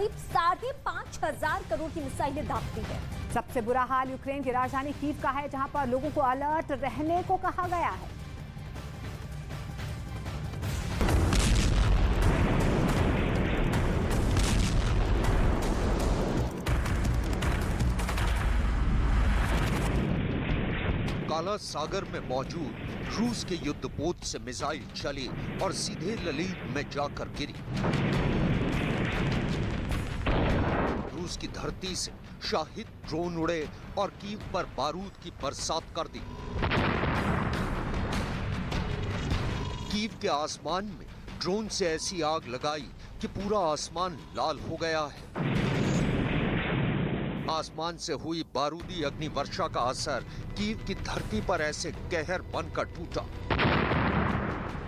करीब 5,500 करोड़ की मिसाइलें दाग दी है। सबसे बुरा हाल यूक्रेन की राजधानी कीव का है, जहां पर लोगों को अलर्ट रहने को कहा गया है। काला सागर में मौजूद रूस के युद्धपोत से मिसाइल चली और सीधे ललीव में जाकर गिरी। रूस की धरती से शाहिद ड्रोन उड़े और कीव पर बारूद की बरसात कर दी। कीव के आसमान में ड्रोन से ऐसी आग लगाई कि पूरा आसमान लाल हो गया है। आसमान से हुई बारूदी अग्नि वर्षा का असर कीव की धरती पर ऐसे कहर बनकर टूटा।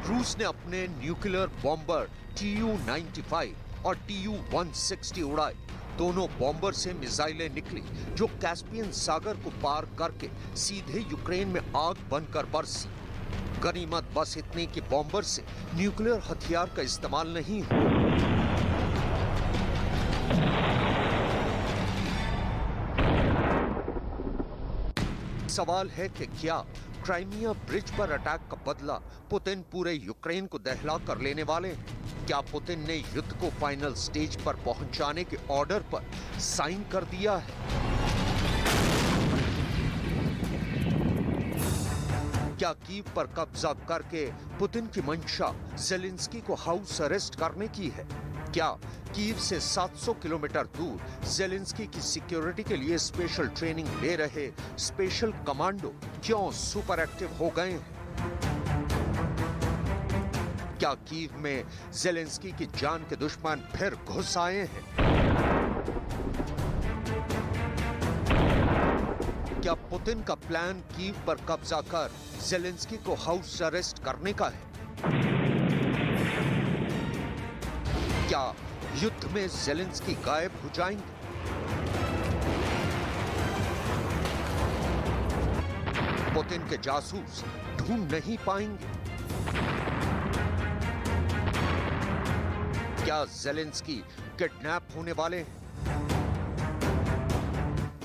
रूस ने अपने न्यूक्लियर बॉम्बर Tu-95 और Tu-160 उड़ाए। दोनों बॉम्बर से मिसाइलें निकली जो कैस्पियन सागर को पार करके सीधे यूक्रेन में आग बनकर बरसी। गनीमत बस इतनी कि बॉम्बर से न्यूक्लियर हथियार का इस्तेमाल नहीं हुआ। सवाल है कि क्या क्राइमिया ब्रिज पर अटैक का बदला पुतिन पूरे यूक्रेन को दहला कर लेने वाले हैं? क्या पुतिन ने युद्ध को फाइनल स्टेज पर पहुंचाने के ऑर्डर पर साइन कर दिया है? क्या कीव पर कब्जा करके पुतिन की मंशा ज़ेलेंस्की को हाउस अरेस्ट करने की है? क्या कीव से 700 किलोमीटर दूर ज़ेलेंस्की की सिक्योरिटी के लिए स्पेशल ट्रेनिंग ले रहे स्पेशल कमांडो क्यों सुपर एक्टिव हो गए हैं? क्या कीव में ज़ेलेंस्की की जान के दुश्मन फिर घुस आए हैं? क्या पुतिन का प्लान कीव पर कब्जा कर ज़ेलेंस्की को हाउस अरेस्ट करने का है? क्या युद्ध में ज़ेलेंस्की गायब हो जाएंगे? पुतिन के जासूस ढूंढ नहीं पाएंगे? क्या ज़ेलेंस्की किडनैप होने वाले हैं?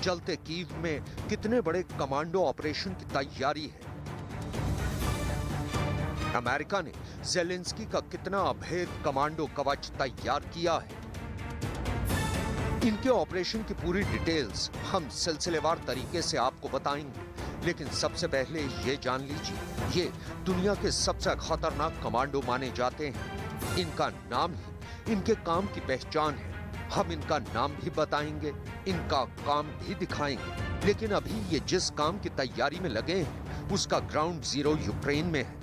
चलते कीव में कितने बड़े कमांडो ऑपरेशन की तैयारी है? अमेरिका ने ज़ेलेंस्की का कितना अभेद कमांडो कवच तैयार किया है? इनके ऑपरेशन की पूरी डिटेल्स हम सिलसिलेवार तरीके से आपको बताएंगे, लेकिन सबसे पहले ये जान लीजिए, ये दुनिया के सबसे खतरनाक कमांडो माने जाते हैं। इनका नाम ही इनके काम की पहचान है। हम इनका नाम भी बताएंगे, इनका काम भी दिखाएंगे, लेकिन अभी ये जिस काम की तैयारी में लगे हैं उसका ग्राउंड जीरो यूक्रेन में है।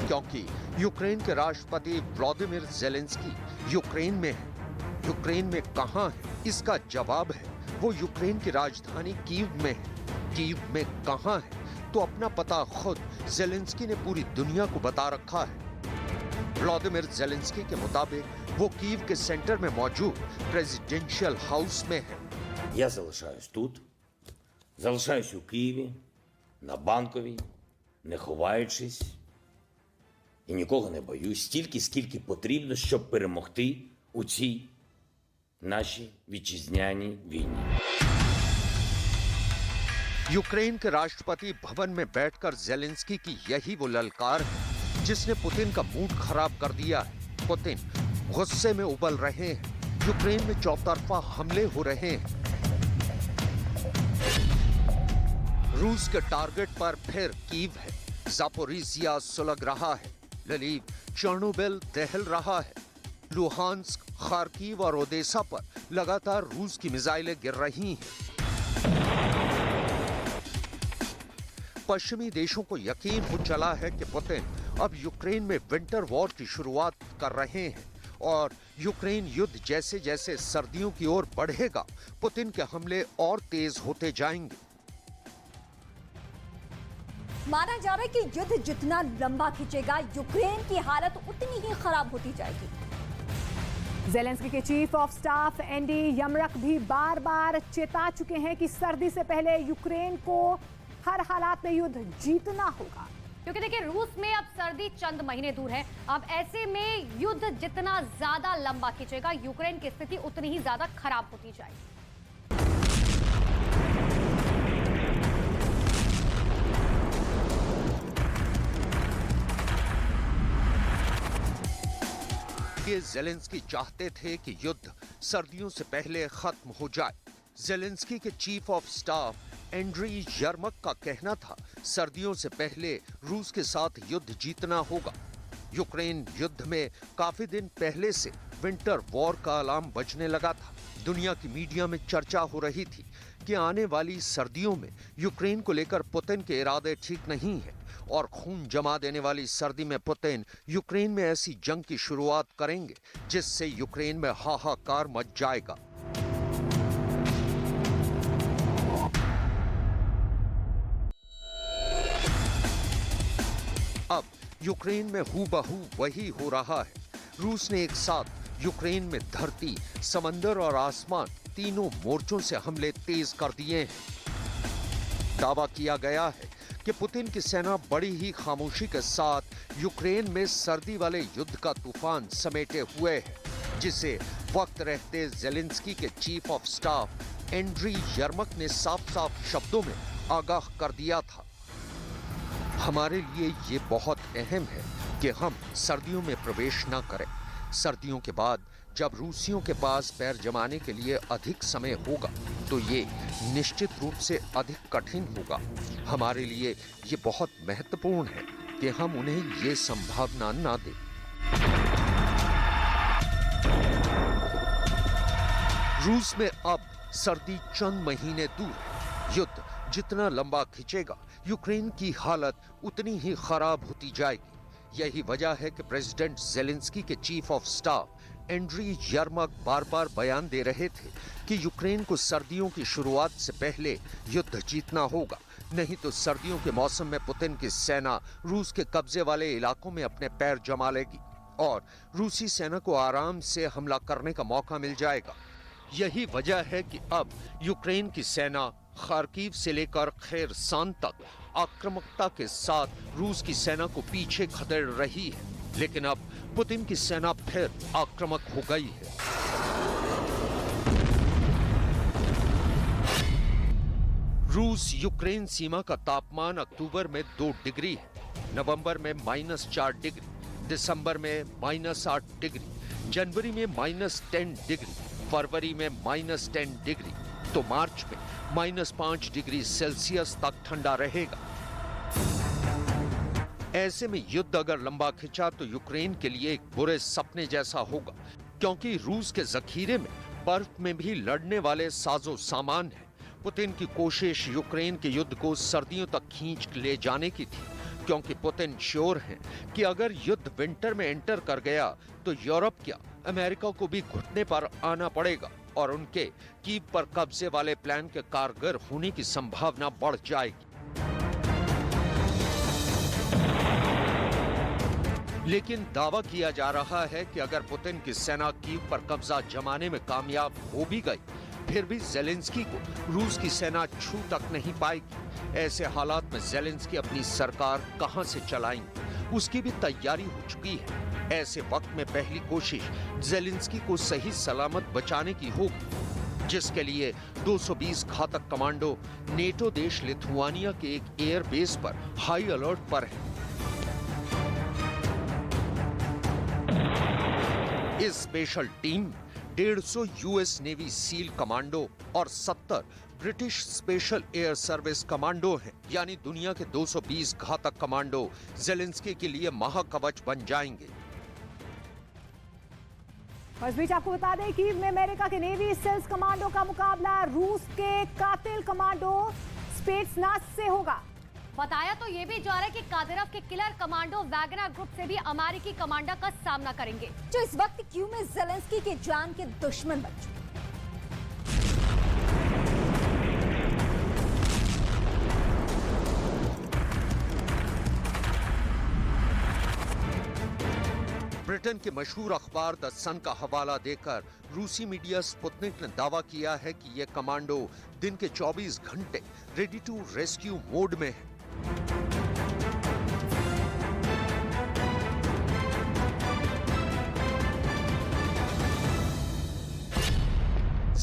क्योंकि यूक्रेन के राष्ट्रपति व्लादिमीर ज़ेलेंस्की यूक्रेन में है। यूक्रेन में कहां है इसका जवाब है वो यूक्रेन की राजधानी कीव में है। कीव में कहां है तो अपना पता खुद ज़ेलेंस्की ने पूरी दुनिया को बता रखा है। व्लादिमीर ज़ेलेंस्की के मुताबिक वो कीव के सेंटर में मौजूद प्रेसिडेंशियल हाउस में है। Я залишаюсь тут, залишаюсь у Києві, на Банковій, не ховаючись, і нікого не боюсь, стільки, скільки потрібно, щоб перемогти у цій нашій вітчизняній війні. यूक्रेन के राष्ट्रपति भवन में बैठकर ज़ेलेंस्की की यही वो ललकार है जिसने पुतिन का मूड खराब कर दिया है। पुतिन गुस्से में उबल रहे हैं। यूक्रेन में चौतरफा हमले हो रहे हैं। रूस के टारगेट पर फिर कीव है। ज़ापोरिजिया सुलग रहा है। ललीव चर्नोबिल दहल रहा है। लुहांस्क, खार्किव और ओदेसा पर लगातार रूस की मिसाइलें गिर रही हैं। पश्चिमी देशों को यकीन हो चला है कि पुतिन अब यूक्रेन में विंटर वॉर की शुरुआत कर रहे हैं और यूक्रेन युद्ध जैसे जैसे सर्दियों की ओर बढ़ेगा, पुतिन के हमले और तेज होते जाएंगे। माना जा रहा है कि युद्ध जितना लंबा खिंचेगा, यूक्रेन की हालत उतनी ही खराब होती जाएगी। ज़ेलेंस्की के चीफ ऑफ स्टाफ एंडी यमरक भी बार बार चेता चुके हैं कि सर्दी से पहले यूक्रेन को हर हालात में युद्ध जीतना होगा। क्योंकि देखिए रूस में अब सर्दी चंद महीने दूर है। अब ऐसे में युद्ध जितना ज्यादा लंबा खींचेगा, यूक्रेन की स्थिति उतनी ही ज्यादा खराब होती जाएगी। ज़ेलेंस्की चाहते थे कि युद्ध सर्दियों से पहले खत्म हो जाए। ज़ेलेंस्की के चीफ ऑफ स्टाफ एंड्री यर्मक का कहना था, सर्दियों से पहले रूस के साथ युद्ध जीतना होगा। यूक्रेन युद्ध में काफी दिन पहले से विंटर वॉर का अलार्म बजने लगा था। दुनिया की मीडिया में चर्चा हो रही थी कि आने वाली सर्दियों में यूक्रेन को लेकर पुतिन के इरादे ठीक नहीं है और खून जमा देने वाली सर्दी में पुतिन यूक्रेन में ऐसी जंग की शुरुआत करेंगे जिससे यूक्रेन में हाहाकार मच जाएगा। अब यूक्रेन में हूबहू वही हो रहा है। रूस ने एक साथ यूक्रेन में धरती, समंदर और आसमान तीनों मोर्चों से हमले तेज कर दिए हैं। दावा किया गया है कि पुतिन की सेना बड़ी ही खामोशी के साथ यूक्रेन में सर्दी वाले युद्ध का तूफान समेटे हुए है, जिसे वक्त रहते ज़ेलेंस्की के चीफ ऑफ स्टाफ एंड्री यर्मक ने साफ साफ शब्दों में आगाह कर दिया था। हमारे लिए ये बहुत अहम है कि हम सर्दियों में प्रवेश न करें। सर्दियों के बाद जब रूसियों के पास पैर जमाने के लिए अधिक समय होगा तो ये निश्चित रूप से अधिक कठिन होगा। हमारे लिए ये बहुत महत्वपूर्ण है कि हम उन्हें ये संभावना ना दें। रूस में अब सर्दी चंद महीने दूर है। युद्ध जितना लंबा खिंचेगा, यूक्रेन की हालत उतनी ही खराब होती जाएगी। यही वजह है कि प्रेसिडेंट ज़ेलेंस्की के चीफ ऑफ स्टाफ एंड्री यर्मक बार-बार बयान दे रहे थे कि यूक्रेन को सर्दियों की शुरुआत से पहले युद्ध जीतना होगा, नहीं तो सर्दियों के मौसम में पुतिन की सेना रूस के कब्जे वाले इलाकों में अपने पैर जमा लेगी और रूसी सेना को आराम से हमला करने का मौका मिल जाएगा। यही वजह है कि अब यूक्रेन की सेना खार्किव से लेकर खेरसान तक आक्रामकता के साथ रूस की सेना को पीछे खदेड़ रही है, लेकिन अब पुतिन की सेना फिर आक्रामक हो गई है। रूस यूक्रेन सीमा का तापमान अक्टूबर में 2 डिग्री है, नवंबर में -4 डिग्री, दिसंबर में -8 डिग्री, जनवरी में -10 डिग्री, फरवरी में -10 डिग्री, तो मार्च में -5 डिग्री सेल्सियस तक ठंडा रहेगा। ऐसे में युद्ध अगर लंबा खिंचा तो यूक्रेन के लिए एक बुरे सपने जैसा होगा, क्योंकि रूस के जखीरे में बर्फ में भी लड़ने वाले साजो सामान है। पुतिन की कोशिश यूक्रेन के युद्ध को सर्दियों तक खींच ले जाने की थी, क्योंकि पुतिन श्योर हैं कि अगर युद्ध विंटर में एंटर कर गया तो यूरोप क्या अमेरिका को भी घुटने पर आना पड़ेगा और उनके कीव पर कब्जे वाले प्लान के कारगर होने की संभावना बढ़ जाएगी। लेकिन दावा किया जा रहा है कि अगर पुतिन की सेना कीव पर कब्जा जमाने में कामयाब हो भी गई, फिर भी ज़ेलेंस्की को रूस की सेना छू तक नहीं पाएगी। ऐसे हालात में ज़ेलेंस्की अपनी सरकार कहां से चलाएंगे, उसकी भी तैयारी हो चुकी है। ऐसे वक्त में पहली कोशिश ज़ेलेंस्की को सही सलामत बचाने की होगी, जिसके लिए 220 घातक कमांडो नेटो देश लिथुआनिया के एक एयर बेस पर हाई अलर्ट पर है। इस special team 150 US navy seal commando और 70 British special air service commando हैं, यानी दुनिया के 220 घातक कमांडो ज़ेलेंस्की के लिए महाकवच बन जाएंगे। इस बीच आपको बता दें कि में अमेरिका के नेवी सेल्स कमांडो का मुकाबला रूस के कातिल कमांडो स्पेट्सनाज़ से होगा। बताया तो ये भी जा रहा है कि कादिरोव के किलर कमांडो वैगनर ग्रुप से भी अमेरिकी कमांडर का सामना करेंगे, जो इस वक्त क्यू में ज़ेलेंस्की के जान के दुश्मन बन चुके हैं। ब्रिटेन के मशहूर अखबार द सन का हवाला देकर रूसी मीडिया स्पुतनिक ने दावा किया है कि ये कमांडो दिन के 24 घंटे रेडी टू रेस्क्यू मोड में है।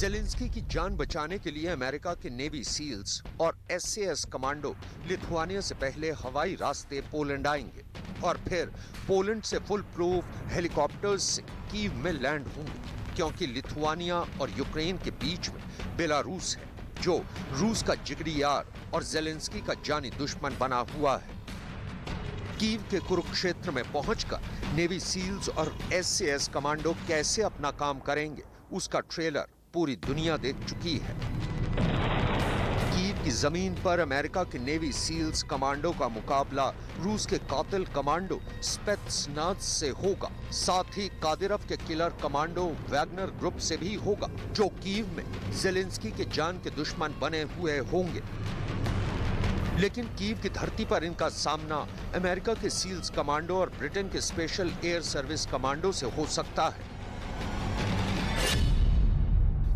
जेलेंस्की की जान बचाने के लिए अमेरिका के नेवी सील्स और SAS कमांडो लिथुआनिया से पहले हवाई रास्ते पोलैंड आएंगे और फिर पोलैंड से फुल प्रूफ हेलीकॉप्टर्स से कीव में लैंड होंगे, क्योंकि लिथुआनिया और यूक्रेन के बीच में बेलारूस है, जो रूस का जिगरी यार और जेलेंस्की का जानी दुश्मन बना हुआ है। कीव के कुरुक्षेत्र में पहुंचकर नेवी सील्स और SAS कमांडो कैसे अपना काम करेंगे, उसका ट्रेलर पूरी दुनिया देख चुकी है। कीव की जमीन पर अमेरिका के नेवी सील्स कमांडो का मुकाबला रूस के कातिल कमांडो स्पेत्सनाज़ से होगा। साथ ही कादिरव के किलर कमांडो वैगनर ग्रुप से भी होगा, जो कीव में जेलेंस्की के जान के दुश्मन बने हुए होंगे। लेकिन कीव की धरती पर इनका सामना अमेरिका के सील्स कमांडो और ब्रिटेन के स्पेशल एयर सर्विस कमांडो से हो सकता है,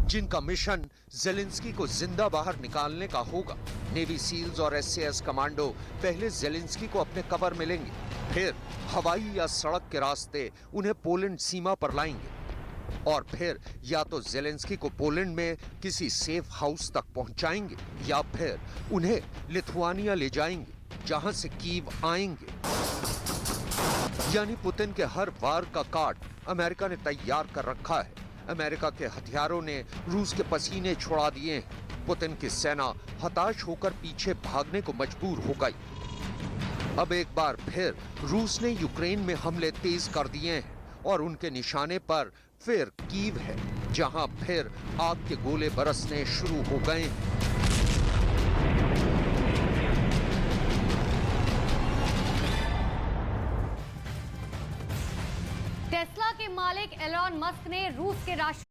जिनका मिशन जेलेंस्की को जिंदा बाहर निकालने का होगा। नेवी सील्स और SAS कमांडो पहले जेलेंस्की को अपने कवर में लेंगे, फिर हवाई या सड़क के रास्ते उन्हें पोलैंड सीमा पर लाएंगे और फिर या तो जेलेंस्की को पोलैंड में किसी सेफ हाउस तक पहुंचाएंगे या फिर उन्हें लिथुआनिया ले जाएंगे, जहां से कीव आएंगे। यानी पुतिन के हर वार का कार्ड अमेरिका ने तैयार कर रखा है। अमेरिका के हथियारों ने रूस के पसीने छुड़ा दिए हैं। पुतिन की सेना हताश होकर पीछे भागने को मजबूर हो गई। अब एक बार फिर रूस ने यूक्रेन में हमले तेज कर दिए हैं और उनके निशाने पर फिर कीव है, जहां फिर आग के गोले बरसने शुरू हो गए हैं। टेस्ला के मालिक एलॉन मस्क ने रूस के राष्ट्र